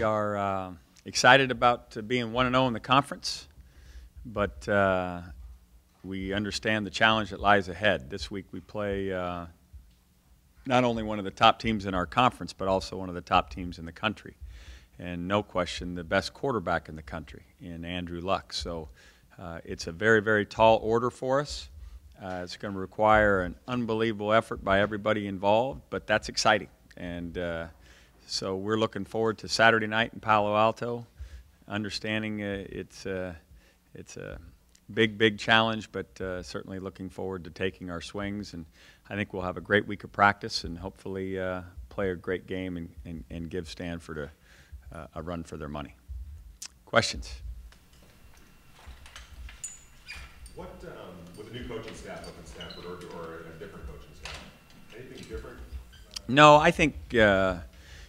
We are excited about being 1-0 in the conference, but we understand the challenge that lies ahead. This week we play not only one of the top teams in our conference, but also one of the top teams in the country. And no question, the best quarterback in the country in Andrew Luck. So it's a very, very tall order for us. It's going to require an unbelievable effort by everybody involved, but that's exciting. And so we're looking forward to Saturday night in Palo Alto, understanding it's a big, big challenge, but certainly looking forward to taking our swings. And I think we'll have a great week of practice and hopefully play a great game and give Stanford a run for their money. Questions? What, with a new coaching staff up in Stanford or a different coaching staff, anything different? No, I think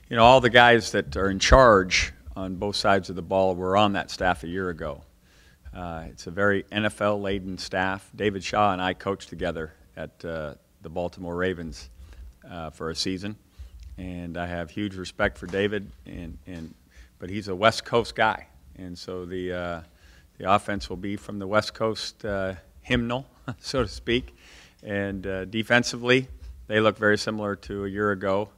you know, all the guys that are in charge on both sides of the ball were on that staff a year ago. It's a very NFL-laden staff. David Shaw and I coached together at the Baltimore Ravens for a season, and I have huge respect for David. But he's a West Coast guy, and so the offense will be from the West Coast hymnal, so to speak. And defensively, they look very similar to a year ago.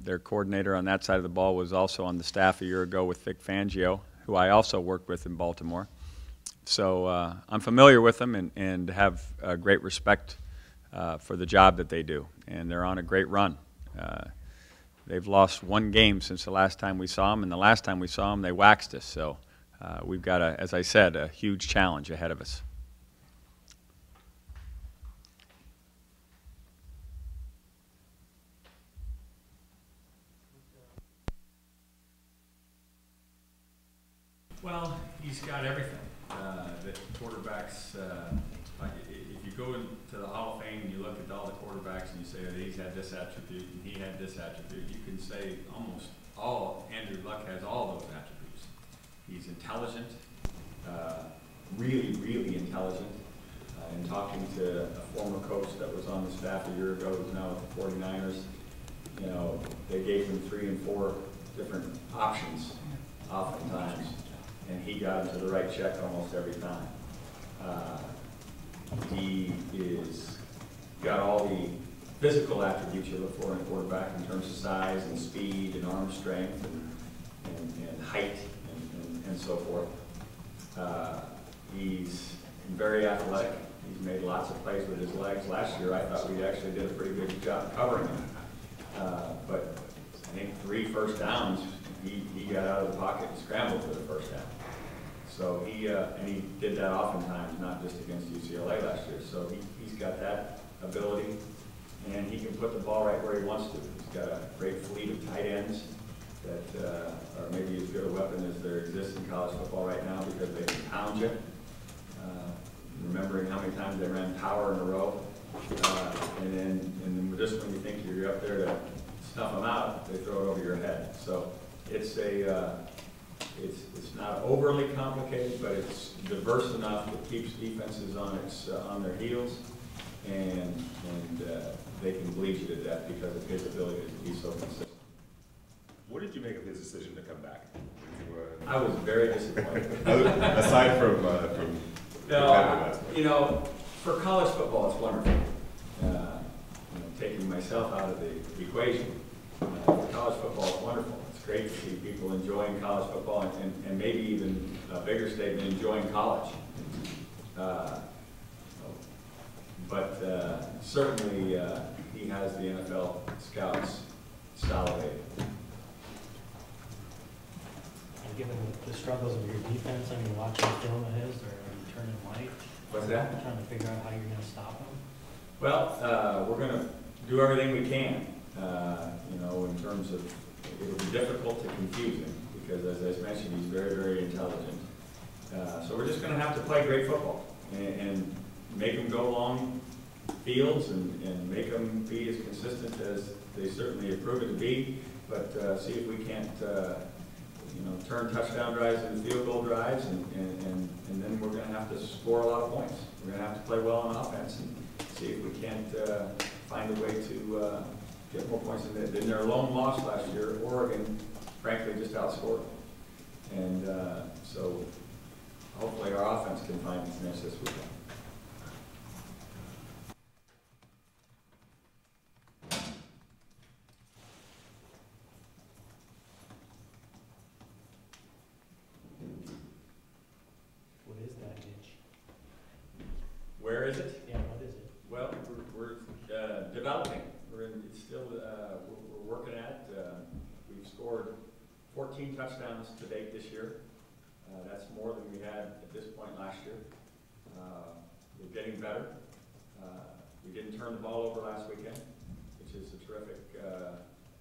Their coordinator on that side of the ball was also on the staff a year ago with Vic Fangio, who I also worked with in Baltimore. So I'm familiar with them and have great respect for the job that they do. And they're on a great run. They've lost one game since the last time we saw them, and the last time we saw them, they waxed us. So we've got, as I said, a huge challenge ahead of us. Well, he's got everything. The quarterbacks, if you go into the Hall of Fame and you look at all the quarterbacks and you say, oh, he's had this attribute and he had this attribute, you can say almost all, Andrew Luck has all those attributes. He's intelligent, really, really intelligent. And talking to a former coach that was on the staff a year ago, who's now with the 49ers, you know, they gave him 3 and 4 different options oftentimes. And he got into the right check almost every time. He is got all the physical attributes you look for in a quarterback in terms of size and speed and arm strength and height and so forth. He's very athletic. He's made lots of plays with his legs. Last year I thought we actually did a pretty good job covering him. But I think 3 first downs, he got out of the pocket and scrambled for the first down. So and he did that oftentimes, not just against UCLA last year. So he's got that ability, and he can put the ball right where he wants to. He's got a great fleet of tight ends that are maybe as good a weapon as there exists in college football right now because they can pound you. Remembering how many times they ran power in a row, and then just when you think you're up there to snuff them out, they throw it over your head. So it's it's not overly complicated, but it's diverse enough that keeps defenses on their heels, and they can bleed you to death because of his ability to be so consistent. What did you make of his decision to come back? I was very disappointed. Aside from no, you know, for college football, it's wonderful. You know, taking myself out of the equation, for college football, it's wonderful. It's great to see people enjoying college football and maybe even a bigger statement, enjoying college. But certainly he has the NFL scouts salivated. And given the struggles of your defense, I mean, watching film of his, or are you turning white? What's that? Trying to figure out how you're going to stop him? Well, we're going to do everything we can. You know, in terms of, it'll be difficult to confuse him because, as I mentioned, he's very, very intelligent. So we're just going to have to play great football and make him go long fields and make them be as consistent as they certainly have proven to be, but see if we can't, you know, turn touchdown drives into field goal drives, and then we're going to have to score a lot of points. We're going to have to play well on offense and see if we can't find a way to get more points in their lone loss last year. Oregon frankly just outscored. And so hopefully our offense can find its niche this weekend. What is that niche? Where is it? Yeah, what is it? Well, we're developing. It's still, we're working at it. We've scored 14 touchdowns to date this year. That's more than we had at this point last year. We're getting better. We didn't turn the ball over last weekend, which is a terrific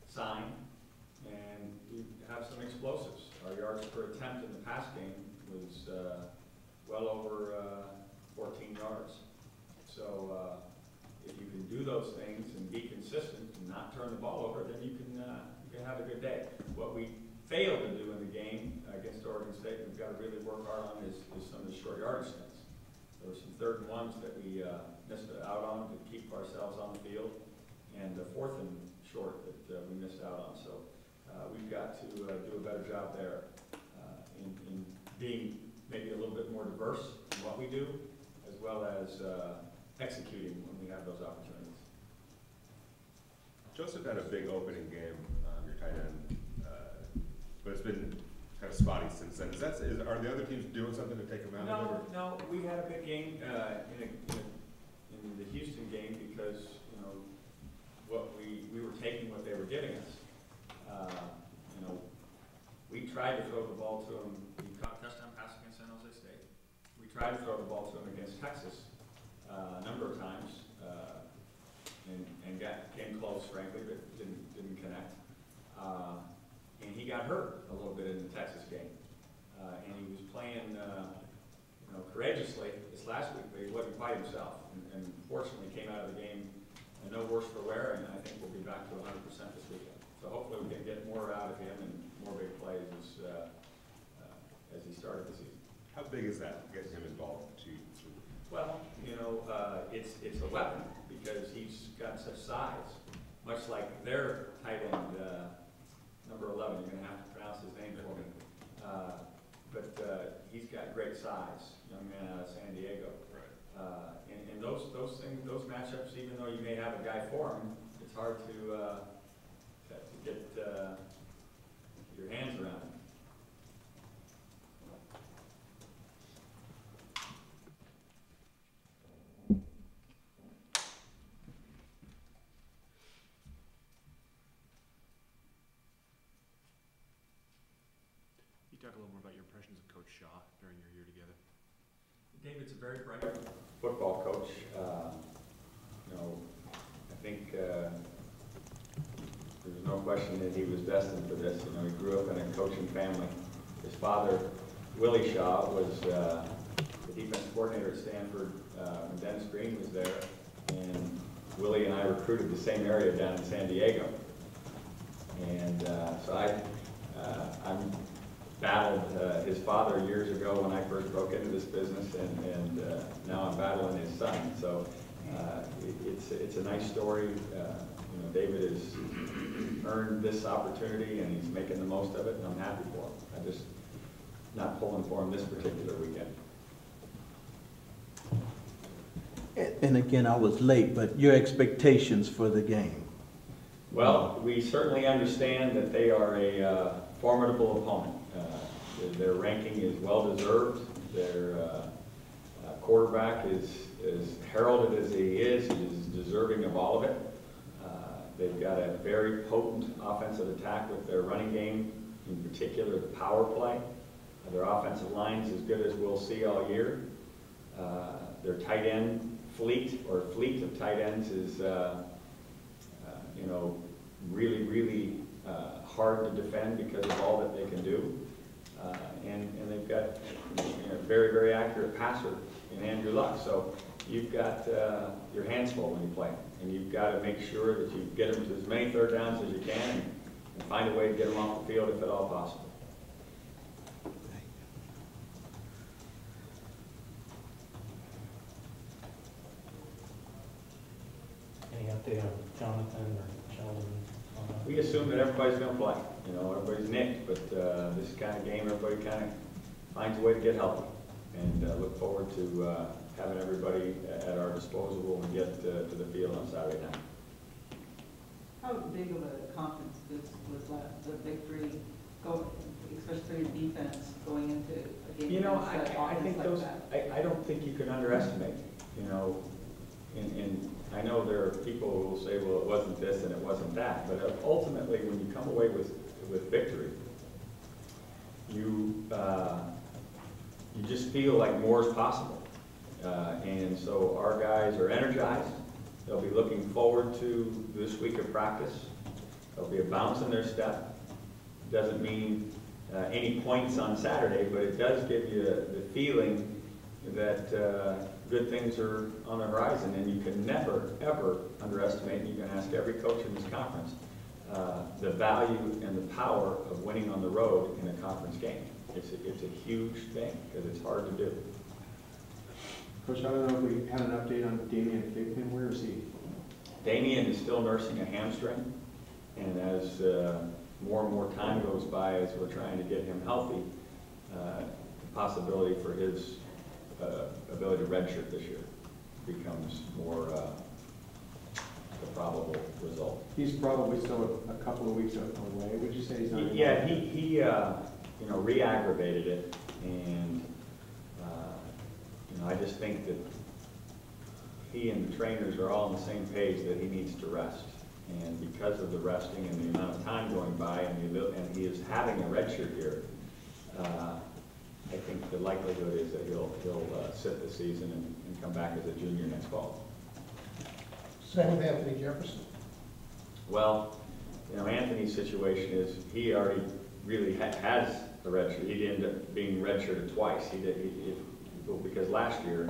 sign. And we have some explosives. Our yards per attempt in the pass game was well over 14 yards. So if you can do those things and be consistent and not turn the ball over, then you can have a good day. What we failed to do in the game against Oregon State, we've got to really work hard on is some of the short yardage things. There were some 3rd and 1s that we missed out on to keep ourselves on the field, and the 4th and short that we missed out on. So we've got to do a better job there in being maybe a little bit more diverse in what we do, as well as executing when we have those opportunities. Joseph had a big opening game, your tight end, but it's been kind of spotty since then. Are the other teams doing something to take him out of it? No, we had a big game in the Houston game because what we were taking what they were giving us. We tried to throw the ball to him. He caught a touchdown pass against San Jose State. We tried to throw the ball to him against Texas a number of times, and came close, frankly, but didn't connect. And he got hurt a little bit in the Texas game, and he was playing, courageously this last week, but he wasn't quite himself. And fortunately, came out of the game no worse for wear, and I think we'll be back to 100% this weekend. So hopefully, we can get more out of him and more big plays as he started the season. How big is that, getting him involved? Well, it's a weapon because he's got such size, much like their tight end, number 11. You're going to have to pronounce his name for me. But he's got great size, young man out of San Diego. Right. And those things, those matchups, even though you may have a guy for him, it's hard to get your hands around him. Talk a little more about your impressions of Coach Shaw during your year together. David's a very bright football coach. I think there's no question that he was destined for this. He grew up in a coaching family. His father, Willie Shaw, was the defensive coordinator at Stanford when Dennis Green was there, and Willie and I recruited the same area down in San Diego. And so I battled his father years ago when I first broke into this business, and now I'm battling his son. So it's a nice story. David has earned this opportunity, and he's making the most of it, and I'm happy for him. I'm just not pulling for him this particular weekend. And again, I was late, but your expectations for the game? Well, we certainly understand that they are a formidable opponent. Their ranking is well-deserved. Their quarterback is heralded as he is deserving of all of it. They've got a very potent offensive attack with their running game, in particular the power play. Their offensive line is as good as we'll see all year. Their tight end fleet of tight ends is really, really hard to defend because of all that they can do. And they've got a very, very accurate passer in Andrew Luck. So you've got your hands full when you play. And you've got to make sure that you get them to as many third downs as you can and find a way to get them off the field if at all possible. Any update on Jonathan or Sheldon on We assume that everybody's going to play. You know, everybody's nicked, but this kind of game, everybody kind of finds a way to get healthy. And look forward to having everybody at our disposal when we get to the field on Saturday night. How big of a conference was that, the victory, especially the defense going into a game? You know, against an I think offense those, like that? I don't think you can underestimate, you know, and I know there are people who will say, well, it wasn't this and it wasn't that, but ultimately when you come away with victory, you just feel like more is possible. And so our guys are energized. They'll be looking forward to this week of practice. There'll be a bounce in their step. Doesn't mean any points on Saturday, but it does give you the feeling that good things are on the horizon, and you can never, ever underestimate, and you can ask every coach in this conference, the value and the power of winning on the road in a conference game. It's a huge thing, because it's hard to do. Coach, I don't know if we had an update on Damian Thigpen. Where is he? Damian is still nursing a hamstring, and as more and more time goes by as we're trying to get him healthy, the possibility for his ability to redshirt this year becomes more the probable result. He's probably still a couple of weeks away. Would you say he's not? Yeah, he you know, re-aggravated it, and you know, I just think that he and the trainers are all on the same page that he needs to rest. And because of the resting and the amount of time going by, and he is having a redshirt year, I think the likelihood is that he'll sit the season and come back as a junior next fall. Same with Anthony Jefferson. Well, you know, Anthony's situation is he already really has a redshirt. He ended up being redshirted twice. Because last year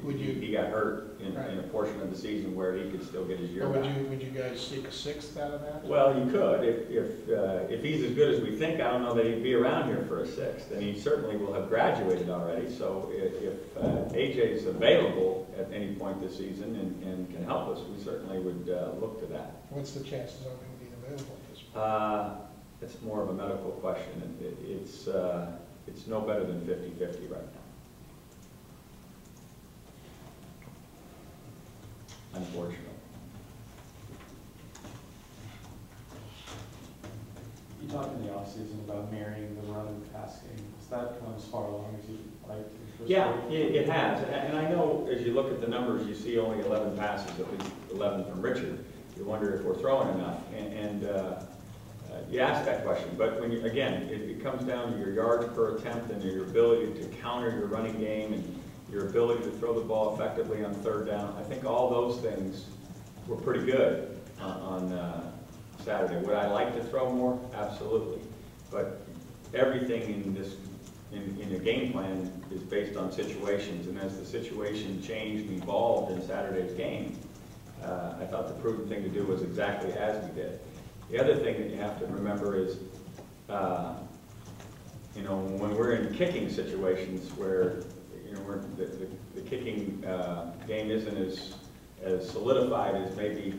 he got hurt in a portion of the season where he could still get his year back. Would you guys seek a sixth out of that? Well, you could. If he's as good as we think, I don't know that he'd be around here for a sixth, and he certainly will have graduated already. So if AJ is available at any point this season and can help us, we certainly would look to that. What's the chances of him being available at this point? It's more of a medical question. It's no better than 50-50 right now. Unfortunately. You talked in the offseason about marrying the run and pass game. Has that come as far along as you'd like to? Yeah, it has. And I know as you look at the numbers, you see only 11 passes, at least 11 from Richard. You wonder if we're throwing enough. And you ask that question. But when again, it comes down to your yards per attempt and your ability to counter your running game and your ability to throw the ball effectively on third down. I think all those things were pretty good on Saturday. Would I like to throw more? Absolutely. But everything in the game plan is based on situations, and as the situation changed and evolved in Saturday's game, I thought the prudent thing to do was exactly as we did. The other thing that you have to remember is, you know, when we're in kicking situations where you know, the kicking game isn't as solidified as maybe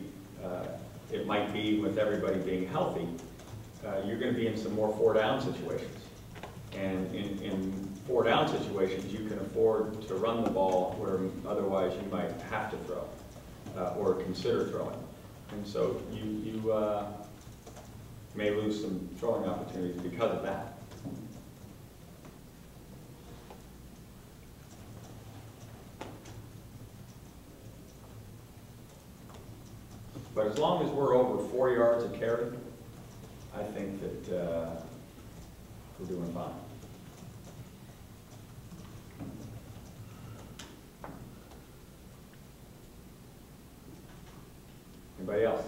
it might be with everybody being healthy, you're going to be in some more four-down situations. And in four-down situations, you can afford to run the ball where otherwise you might have to throw or consider throwing. And so you may lose some throwing opportunities because of that. But as long as we're over 4 yards a carry, I think that we're doing fine. Anybody else?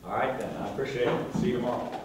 All right then, I appreciate it. See you tomorrow.